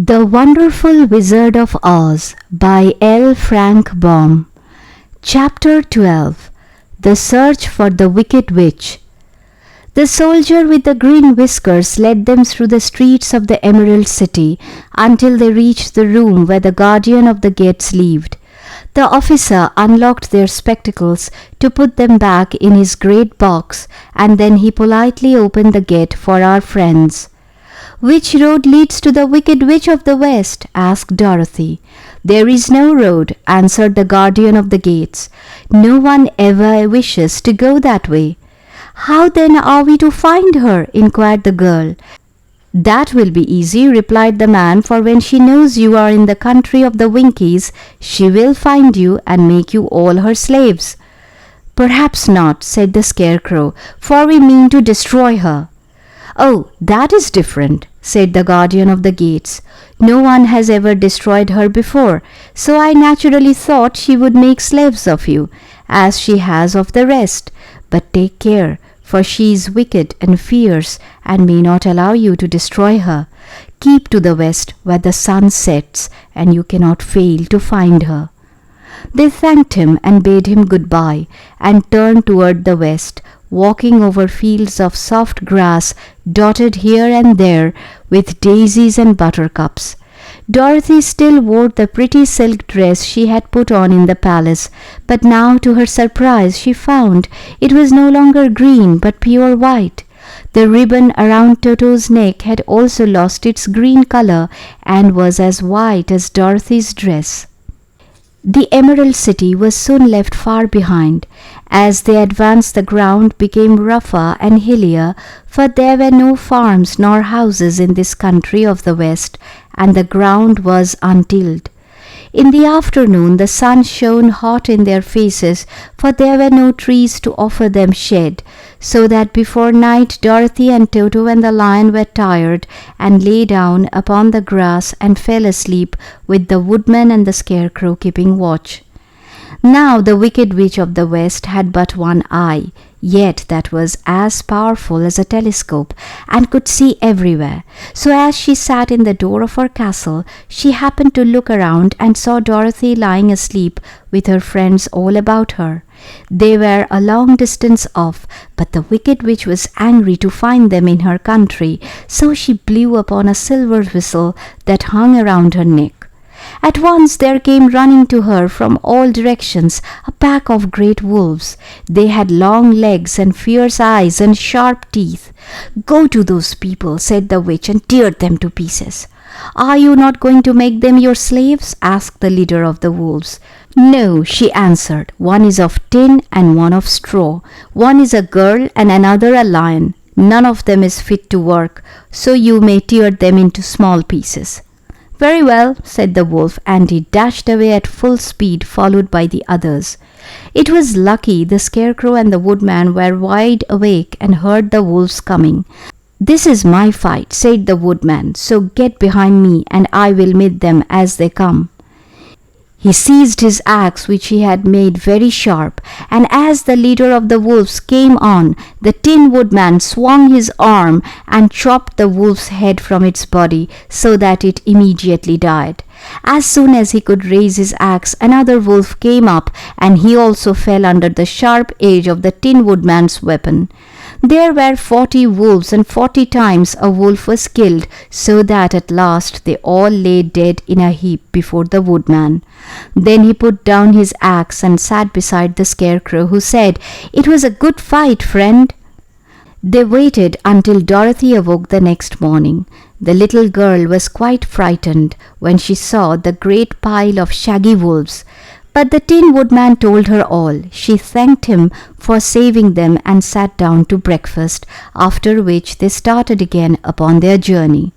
The Wonderful Wizard of Oz by L. Frank Baum. Chapter 12. The Search for the Wicked Witch. The soldier with the green whiskers led them through the streets of the Emerald City until they reached the room where the guardian of the gates lived. The officer unlocked their spectacles to put them back in his great box, and then he politely opened the gate for our friends. "Which road leads to the Wicked Witch of the West?" asked Dorothy. "There is no road," answered the guardian of the gates. "No one ever wishes to go that way." "How then are we to find her?" inquired the girl. "That will be easy," replied the man, "for when she knows you are in the country of the Winkies, she will find you and make you all her slaves." "Perhaps not," said the Scarecrow, "for we mean to destroy her." "Oh, that is different," said the guardian of the gates. "No one has ever destroyed her before, so I naturally thought she would make slaves of you, as she has of the rest. But take care, for she is wicked and fierce, and may not allow you to destroy her. Keep to the west, where the sun sets, and you cannot fail to find her." They thanked him and bade him good-bye, and turned toward the west, walking over fields of soft grass dotted here and there with daisies and buttercups. Dorothy still wore the pretty silk dress she had put on in the palace, but now to her surprise she found it was no longer green but pure white. The ribbon around Toto's neck had also lost its green color and was as white as Dorothy's dress. The Emerald City was soon left far behind. As they advanced, the ground became rougher and hillier, for there were no farms nor houses in this country of the West, and the ground was untilled. In the afternoon the sun shone hot in their faces, for there were no trees to offer them shade, so that before night Dorothy and Toto and the lion were tired and lay down upon the grass and fell asleep, with the woodman and the Scarecrow keeping watch. Now the Wicked Witch of the West had but one eye, yet that was as powerful as a telescope and could see everywhere. So as she sat in the door of her castle, she happened to look around and saw Dorothy lying asleep with her friends all about her. They were a long distance off, but the Wicked Witch was angry to find them in her country, so she blew upon a silver whistle that hung around her neck. At once there came running to her from all directions a pack of great wolves. They had long legs and fierce eyes and sharp teeth. "Go to those people," said the witch, "and tear them to pieces." "Are you not going to make them your slaves?" asked the leader of the wolves. "No," she answered. "One is of tin and one of straw. One is a girl and another a lion. None of them is fit to work, so you may tear them into small pieces." "Very well," said the wolf, and he dashed away at full speed, followed by the others. It was lucky the Scarecrow and the woodman were wide awake and heard the wolves coming. "This is my fight," said the woodman, "so get behind me and I will meet them as they come." He seized his axe, which he had made very sharp, and as the leader of the wolves came on, the Tin Woodman swung his arm and chopped the wolf's head from its body, so that it immediately died. As soon as he could raise his axe, another wolf came up, and he also fell under the sharp edge of the Tin Woodman's weapon. There were 40 wolves, and 40 times a wolf was killed, so that at last they all lay dead in a heap before the woodman. Then he put down his axe and sat beside the Scarecrow, who said, "It was a good fight, friend." They waited until Dorothy awoke the next morning. The little girl was quite frightened when she saw the great pile of shaggy wolves. But the Tin Woodman told her all. She thanked him for saving them and sat down to breakfast, after which they started again upon their journey.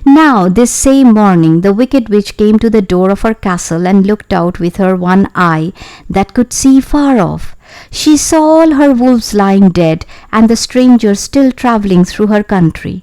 Now this same morning the Wicked Witch came to the door of her castle and looked out with her one eye that could see far off. She saw all her wolves lying dead, and the strangers still travelling through her country.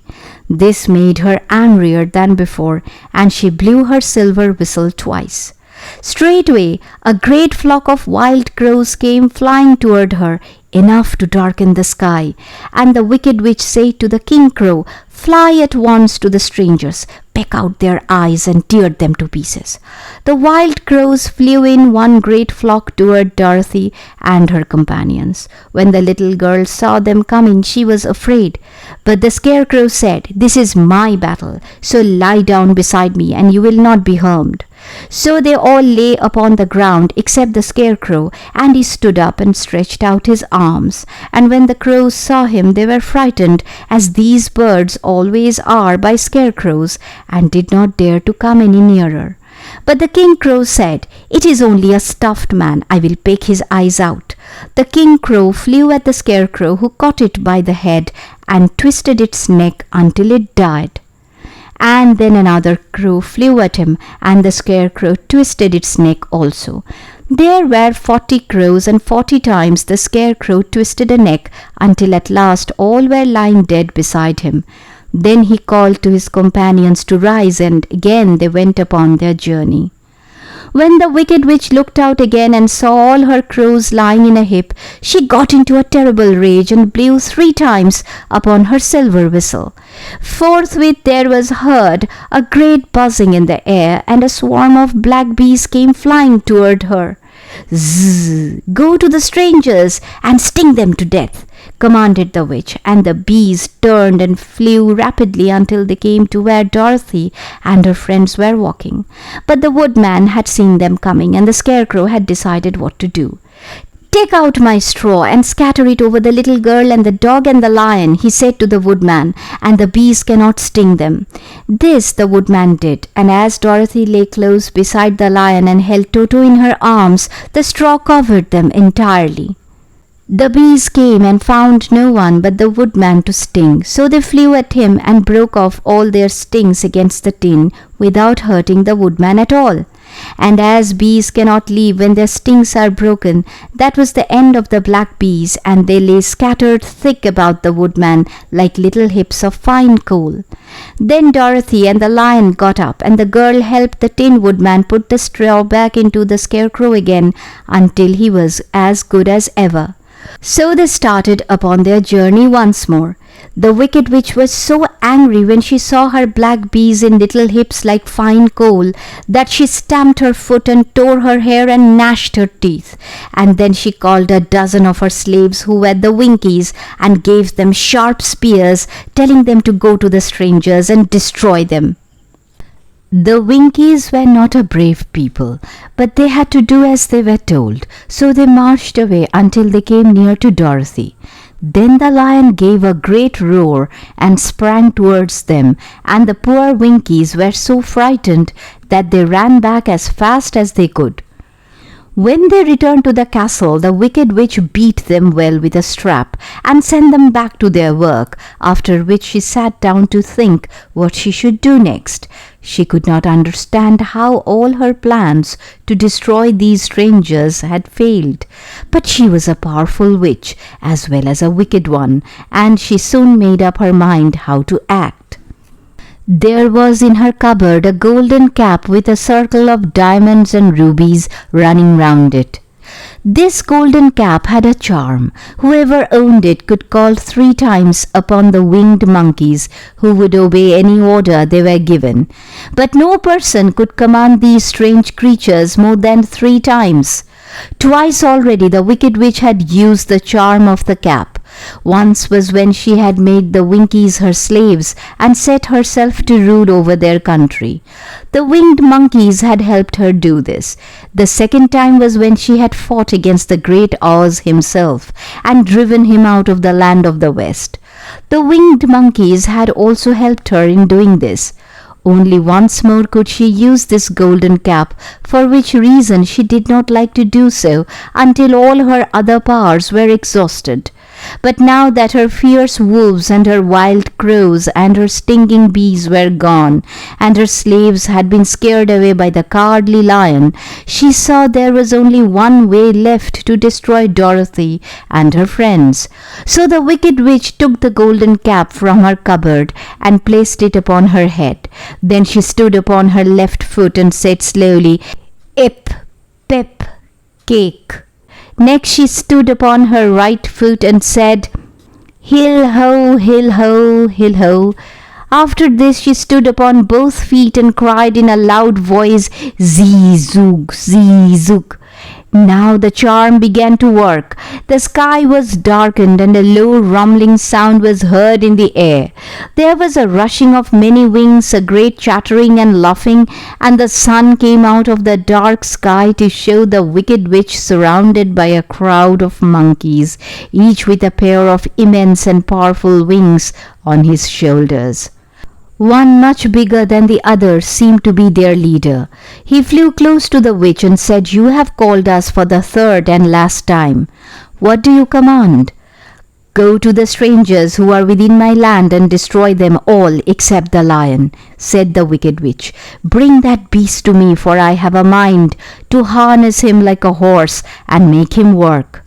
This made her angrier than before, and she blew her silver whistle twice. Straightway a great flock of wild crows came flying toward her, enough to darken the sky, and the Wicked Witch said to the King Crow, Fly at once to the strangers, peck out their eyes and tear them to pieces. The wild crows flew in one great flock toward Dorothy and her companions. When the little girl saw them coming, she was afraid. But the Scarecrow said, "This is my battle, so lie down beside me and you will not be harmed." So they all lay upon the ground except the Scarecrow, and he stood up and stretched out his arms. And when the crows saw him, they were frightened, as these birds always are by scarecrows, and did not dare to come any nearer. But the King Crow said, "It is only a stuffed man. I will peck his eyes out." The King Crow flew at the Scarecrow, who caught it by the head and twisted its neck until it died. And then another crow flew at him, and the Scarecrow twisted its neck also. There were 40 crows, and 40 times the Scarecrow twisted a neck, until at last all were lying dead beside him. Then he called to his companions to rise, and again they went upon their journey. When the Wicked Witch looked out again and saw all her crows lying in a heap, she got into a terrible rage and blew 3 times upon her silver whistle. Forthwith there was heard a great buzzing in the air, and a swarm of black bees came flying toward her. "Zzz! Go to the strangers and sting them to death," commanded the witch, and the bees turned and flew rapidly until they came to where Dorothy and her friends were walking. But the woodman had seen them coming, and the Scarecrow had decided what to do. "Take out my straw and scatter it over the little girl and the dog and the lion," he said to the woodman, "and the bees cannot sting them." This the woodman did, and as Dorothy lay close beside the lion and held Toto in her arms, the straw covered them entirely. The bees came and found no one but the woodman to sting, so they flew at him and broke off all their stings against the tin without hurting the woodman at all. And as bees cannot leave when their stings are broken, that was the end of the black bees, and they lay scattered thick about the woodman like little hips of fine coal. Then Dorothy and the lion got up, and the girl helped the Tin Woodman put the straw back into the Scarecrow again until he was as good as ever. So they started upon their journey once more. The Wicked Witch was so angry when she saw her black bees in little hips like fine coal that she stamped her foot and tore her hair and gnashed her teeth. And then she called a dozen of her slaves who were the Winkies and gave them sharp spears, telling them to go to the strangers and destroy them. The Winkies were not a brave people, but they had to do as they were told, so they marched away until they came near to Dorothy. Then the lion gave a great roar and sprang towards them, and the poor Winkies were so frightened that they ran back as fast as they could. When they returned to the castle, the Wicked Witch beat them well with a strap and sent them back to their work, after which she sat down to think what she should do next. She could not understand how all her plans to destroy these strangers had failed. But she was a powerful witch as well as a wicked one, and she soon made up her mind how to act. There was in her cupboard a golden cap with a circle of diamonds and rubies running round it. This golden cap had a charm. Whoever owned it could call 3 times upon the winged monkeys, who would obey any order they were given. But no person could command these strange creatures more than 3 times. Twice already the Wicked Witch had used the charm of the cap. Once was when she had made the Winkies her slaves and set herself to rule over their country. The winged monkeys had helped her do this. The second time was when she had fought against the great Oz himself and driven him out of the land of the West. The winged monkeys had also helped her in doing this. Only once more could she use this golden cap, for which reason she did not like to do so until all her other powers were exhausted. But now that her fierce wolves and her wild crows and her stinging bees were gone, and her slaves had been scared away by the cowardly lion, she saw there was only one way left to destroy Dorothy and her friends. So the Wicked Witch took the golden cap from her cupboard and placed it upon her head. Then she stood upon her left foot and said slowly, "Ip, pip, cake." Next she stood upon her right foot and said, "Hill ho, hill ho, hill ho. After this she stood upon both feet and cried in a loud voice, "Zee-zoog, zee-zoog." Now the charm began to work. The sky was darkened and a low rumbling sound was heard in the air. There was a rushing of many wings, a great chattering and laughing, and the sun came out of the dark sky to show the wicked witch surrounded by a crowd of monkeys, each with a pair of immense and powerful wings on his shoulders. One much bigger than the others seemed to be their leader. He flew close to the witch and said, "You have called us for the third and last time. What do you command?" "Go to the strangers who are within my land and destroy them all except the lion," said the wicked witch. "Bring that beast to me, for I have a mind to harness him like a horse and make him work."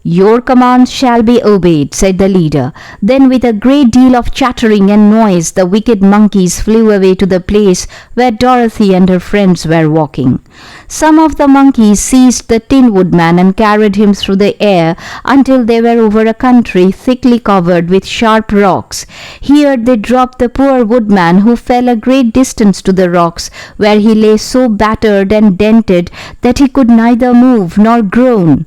"Your commands shall be obeyed," said the leader. Then with a great deal of chattering and noise the wicked monkeys flew away to the place where Dorothy and her friends were walking. Some of the monkeys seized the Tin Woodman and carried him through the air until they were over a country thickly covered with sharp rocks. Here they dropped the poor woodman, who fell a great distance to the rocks, where he lay so battered and dented that he could neither move nor groan.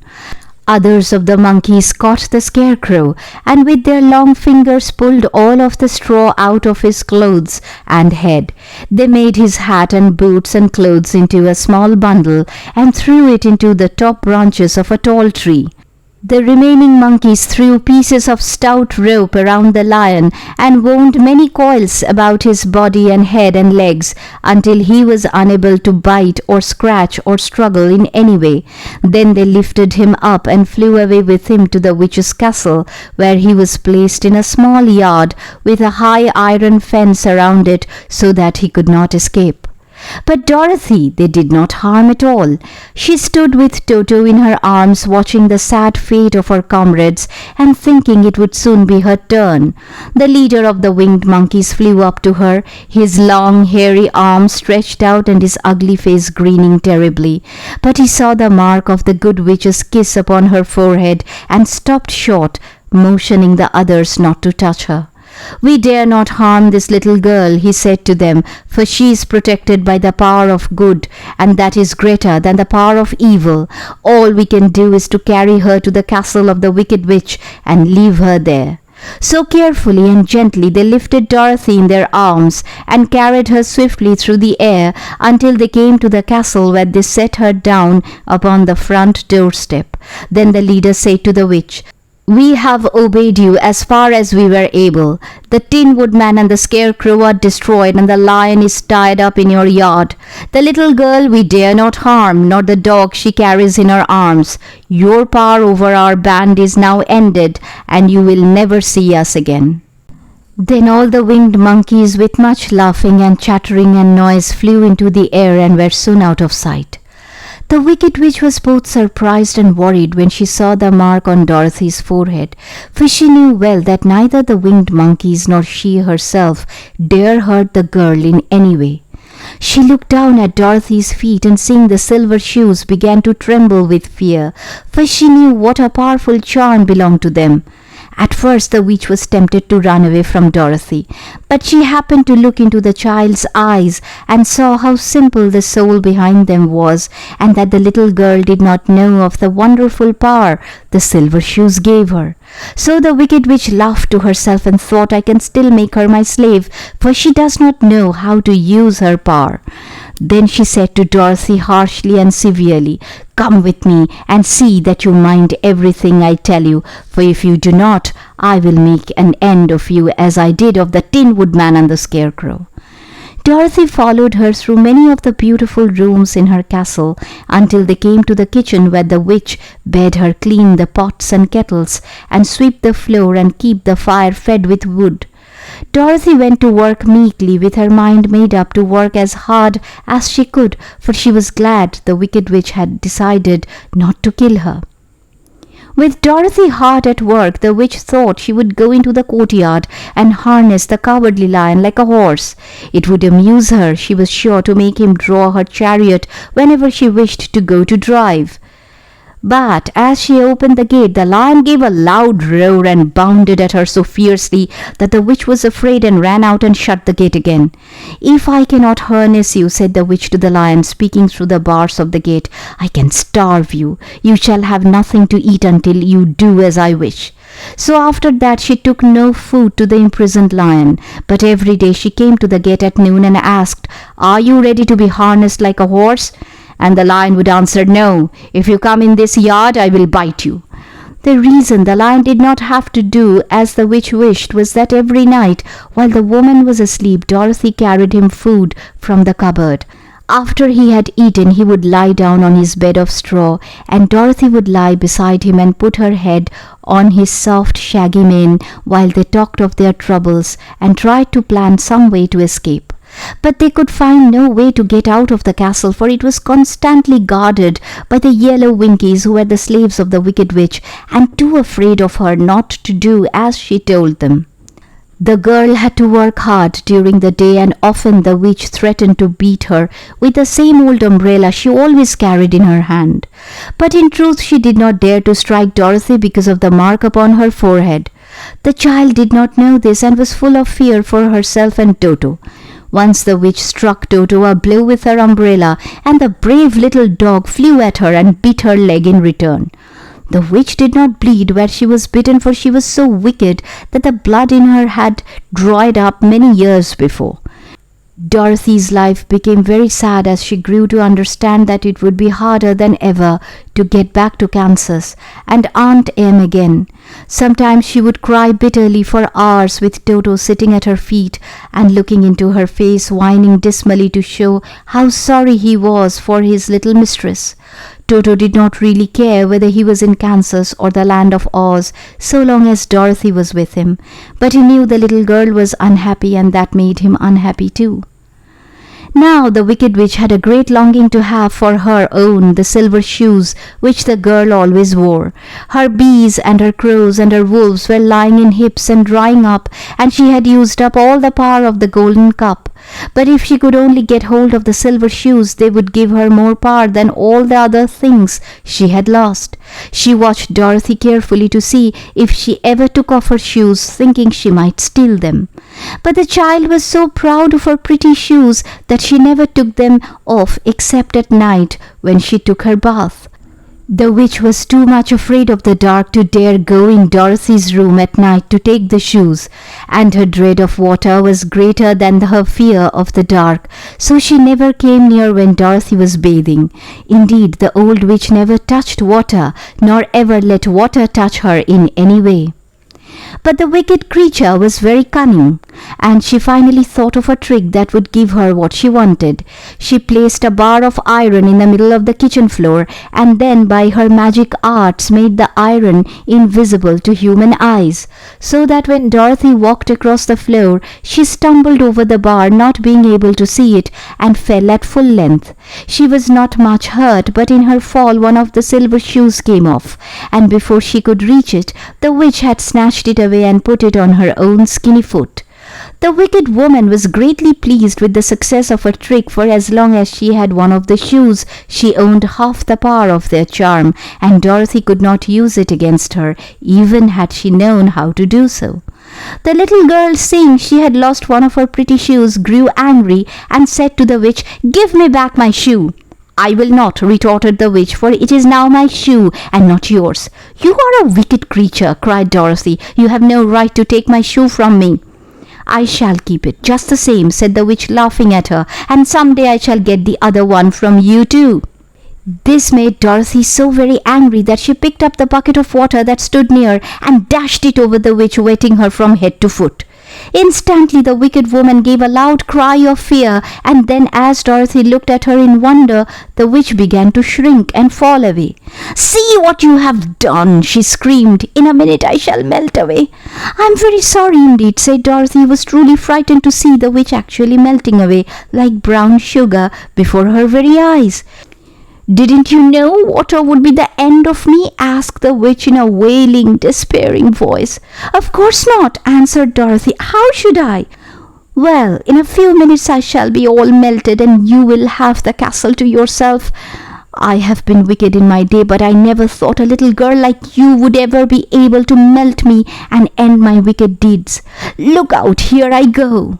Others of the monkeys caught the Scarecrow, and with their long fingers pulled all of the straw out of his clothes and head. They made his hat and boots and clothes into a small bundle and threw it into the top branches of a tall tree. The remaining monkeys threw pieces of stout rope around the lion and wound many coils about his body and head and legs until he was unable to bite or scratch or struggle in any way. Then they lifted him up and flew away with him to the witch's castle, where he was placed in a small yard with a high iron fence around it so that he could not escape. But Dorothy they did not harm at all. She stood with Toto in her arms, watching the sad fate of her comrades and thinking it would soon be her turn. The leader of the winged monkeys flew up to her, his long hairy arms stretched out and his ugly face grinning terribly. But he saw the mark of the good witch's kiss upon her forehead and stopped short, motioning the others not to touch her. "We dare not harm this little girl," he said to them, "for she is protected by the power of good, and that is greater than the power of evil. All we can do is to carry her to the castle of the wicked witch and leave her there." So carefully and gently they lifted Dorothy in their arms and carried her swiftly through the air until they came to the castle, where they set her down upon the front doorstep. Then the leader said to the witch, "We have obeyed you as far as we were able. The Tin Woodman and the Scarecrow are destroyed, and the lion is tied up in your yard. The little girl we dare not harm, nor the dog she carries in her arms. Your power over our band is now ended, and you will never see us again." Then all the winged monkeys, with much laughing and chattering and noise, flew into the air and were soon out of sight. The wicked witch was both surprised and worried when she saw the mark on Dorothy's forehead, for she knew well that neither the winged monkeys nor she herself dare hurt the girl in any way. She looked down at Dorothy's feet, and seeing the silver shoes began to tremble with fear, for she knew what a powerful charm belonged to them. At first the witch was tempted to run away from Dorothy, but she happened to look into the child's eyes and saw how simple the soul behind them was, and that the little girl did not know of the wonderful power the silver shoes gave her. So the wicked witch laughed to herself and thought, "I can still make her my slave, for she does not know how to use her power." Then she said to Dorothy harshly and severely, "Come with me and see that you mind everything I tell you, for if you do not, I will make an end of you as I did of the Tin Woodman and the Scarecrow." Dorothy followed her through many of the beautiful rooms in her castle until they came to the kitchen, where the witch bade her clean the pots and kettles and sweep the floor and keep the fire fed with wood. Dorothy went to work meekly, with her mind made up to work as hard as she could, for she was glad the wicked witch had decided not to kill her. With Dorothy hard at work, the witch thought she would go into the courtyard and harness the cowardly lion like a horse. It would amuse her, she was sure, to make him draw her chariot whenever she wished to go to drive. But as she opened the gate, the lion gave a loud roar and bounded at her so fiercely that the witch was afraid and ran out and shut the gate again. "If I cannot harness you," said the witch to the lion, speaking through the bars of the gate, "I can starve you. You shall have nothing to eat until you do as I wish." So after that she took no food to the imprisoned lion, but every day she came to the gate at noon and asked, "Are you ready to be harnessed like a horse?" And the lion would answer, "No. If you come in this yard, I will bite you." The reason the lion did not have to do as the witch wished was that every night, while the woman was asleep, Dorothy carried him food from the cupboard. After he had eaten, he would lie down on his bed of straw, and Dorothy would lie beside him and put her head on his soft shaggy mane while they talked of their troubles and tried to plan some way to escape. But they could find no way to get out of the castle, for it was constantly guarded by the yellow Winkies, who were the slaves of the wicked witch, and too afraid of her not to do as she told them. The girl had to work hard during the day, and often the witch threatened to beat her with the same old umbrella she always carried in her hand. But in truth she did not dare to strike Dorothy because of the mark upon her forehead. The child did not know this and was full of fear for herself and Toto. Once the witch struck Toto a blow with her umbrella, and the brave little dog flew at her and bit her leg in return. The witch did not bleed where she was bitten, for she was so wicked that the blood in her had dried up many years before. Dorothy's life became very sad as she grew to understand that it would be harder than ever to get back to Kansas and Aunt Em again. Sometimes she would cry bitterly for hours with Toto sitting at her feet and looking into her face, whining dismally to show how sorry he was for his little mistress. Toto did not really care whether he was in Kansas or the land of Oz, so long as Dorothy was with him, but he knew the little girl was unhappy, and that made him unhappy too. Now the wicked witch had a great longing to have for her own the silver shoes which the girl always wore. Her bees and her crows and her wolves were lying in heaps and drying up, and she had used up all the power of the golden cup. But if she could only get hold of the silver shoes, they would give her more power than all the other things she had lost. She watched Dorothy carefully to see if she ever took off her shoes, thinking she might steal them. But the child was so proud of her pretty shoes that she never took them off except at night when she took her bath. The witch was too much afraid of the dark to dare go in Dorothy's room at night to take the shoes, and her dread of water was greater than her fear of the dark, so she never came near when Dorothy was bathing. Indeed, the old witch never touched water, nor ever let water touch her in any way. But the wicked creature was very cunning, and she finally thought of a trick that would give her what she wanted. She placed a bar of iron in the middle of the kitchen floor, and then by her magic arts made the iron invisible to human eyes, so that when Dorothy walked across the floor, she stumbled over the bar, not being able to see it, and fell at full length. She was not much hurt, but in her fall one of the silver shoes came off, and before she could reach it, the witch had snatched it away and put it on her own skinny foot. The wicked woman was greatly pleased with the success of her trick, for as long as she had one of the shoes, she owned half the power of their charm, and Dorothy could not use it against her, even had she known how to do so. The little girl, seeing she had lost one of her pretty shoes, grew angry and said to the witch, "Give me back my shoe." "I will not," retorted the witch, "for it is now my shoe and not yours." "You are a wicked creature," cried Dorothy. "You have no right to take my shoe from me." "I shall keep it just the same," said the witch, laughing at her, "and some day I shall get the other one from you too." This made Dorothy so very angry that she picked up the bucket of water that stood near and dashed it over the witch, wetting her from head to foot. Instantly the wicked woman gave a loud cry of fear, and then as Dorothy looked at her in wonder, the witch began to shrink and fall away. "See what you have done!" she screamed. "In a minute I shall melt away." "I'm very sorry indeed," said Dorothy, who was truly frightened to see the witch actually melting away like brown sugar before her very eyes. "Didn't you know water would be the end of me?" asked the witch in a wailing, despairing voice. "Of course not," answered Dorothy. "How should I?" "Well, in a few minutes I shall be all melted, and you will have the castle to yourself." I have been wicked in my day, but I never thought a little girl like you would ever be able to melt me and end my wicked deeds. Look out, here I go."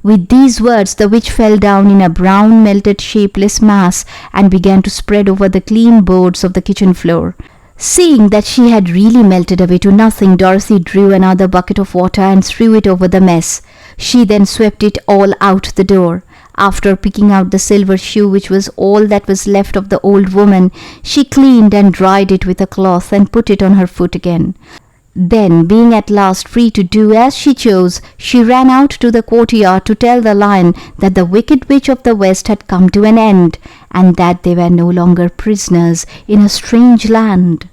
With these words, the witch fell down in a brown, melted, shapeless mass and began to spread over the clean boards of the kitchen floor. Seeing that she had really melted away to nothing, Dorothy drew another bucket of water and threw it over the mess. She then swept it all out the door. After picking out the silver shoe, which was all that was left of the old woman, she cleaned and dried it with a cloth and put it on her foot again. Then, being at last free to do as she chose, she ran out to the courtyard to tell the lion that the wicked witch of the west had come to an end, and that they were no longer prisoners in a strange land.